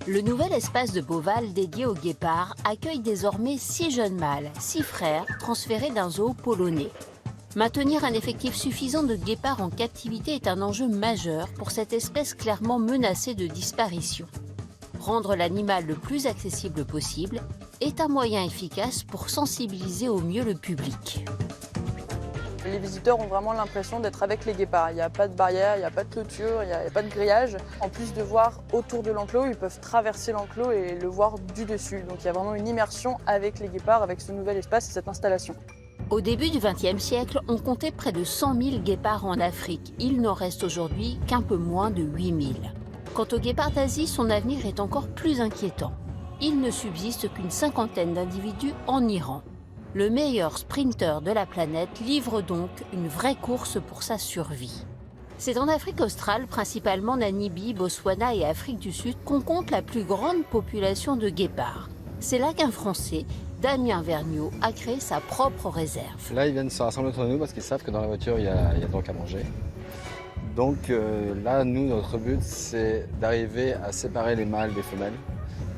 Le nouvel espace de Beauval dédié aux guépards accueille désormais 6 jeunes mâles, 6 frères, transférés d'un zoo polonais. Maintenir un effectif suffisant de guépards en captivité est un enjeu majeur pour cette espèce clairement menacée de disparition. Rendre l'animal le plus accessible possible est un moyen efficace pour sensibiliser au mieux le public. Les visiteurs ont vraiment l'impression d'être avec les guépards. Il n'y a pas de barrière, il n'y a pas de clôture, il n'y a pas de grillage. En plus de voir autour de l'enclos, ils peuvent traverser l'enclos et le voir du dessus. Donc il y a vraiment une immersion avec les guépards, avec ce nouvel espace et cette installation. Au début du XXe siècle, on comptait près de 100 000 guépards en Afrique. Il n'en reste aujourd'hui qu'un peu moins de 8 000. Quant au guépard d'Asie, son avenir est encore plus inquiétant. Il ne subsiste qu'une cinquantaine d'individus en Iran. Le meilleur sprinter de la planète livre donc une vraie course pour sa survie. C'est en Afrique australe, principalement Namibie, Botswana et Afrique du Sud, qu'on compte la plus grande population de guépards. C'est là qu'un Français, Damien Vergniaud, a créé sa propre réserve. Là, ils viennent se rassembler autour de nous parce qu'ils savent que dans la voiture, il y a donc à manger. Donc là, nous, notre but, c'est d'arriver à séparer les mâles des femelles,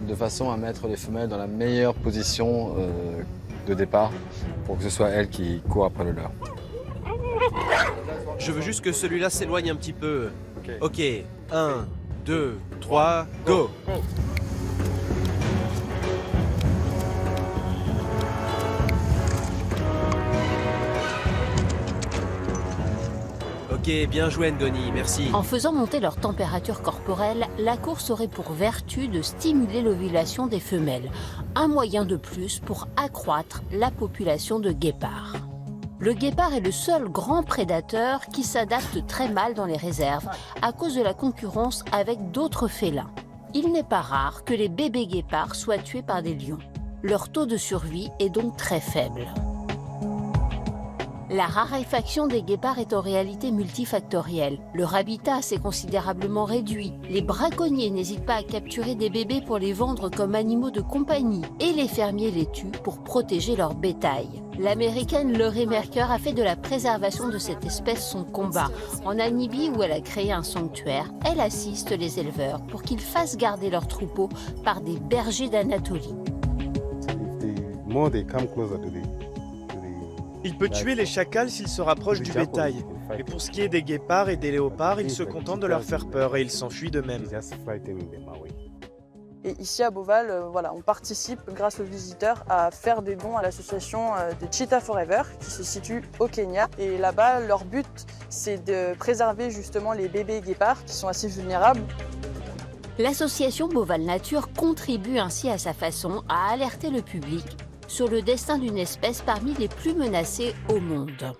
de façon à mettre les femelles dans la meilleure position de départ pour que ce soit elles qui courent après le leur. Je veux juste que celui-là s'éloigne un petit peu. Ok, 1, 2, 3, go! Ok, bien joué Ngoni, merci. En faisant monter leur température corporelle, la course aurait pour vertu de stimuler l'ovulation des femelles, un moyen de plus pour accroître la population de guépards. Le guépard est le seul grand prédateur qui s'adapte très mal dans les réserves à cause de la concurrence avec d'autres félins. Il n'est pas rare que les bébés guépards soient tués par des lions. Leur taux de survie est donc très faible. La raréfaction des guépards est en réalité multifactorielle. Leur habitat s'est considérablement réduit. Les braconniers n'hésitent pas à capturer des bébés pour les vendre comme animaux de compagnie. Et les fermiers les tuent pour protéger leur bétail. L'américaine Laurie Merker a fait de la préservation de cette espèce son combat. En Namibie, où elle a créé un sanctuaire, elle assiste les éleveurs pour qu'ils fassent garder leurs troupeaux par des bergers d'Anatolie. Il peut tuer les chacals s'il se rapproche du bétail. Mais pour ce qui est des guépards et des léopards, il se contente de leur faire peur et ils s'enfuient d'eux-mêmes. Et ici à Beauval, on participe grâce aux visiteurs à faire des dons à l'association de Cheetah Forever qui se situe au Kenya. Et là-bas, leur but, c'est de préserver justement les bébés guépards qui sont assez vulnérables. L'association Beauval Nature contribue ainsi à sa façon à alerter le public sur le destin d'une espèce parmi les plus menacées au monde.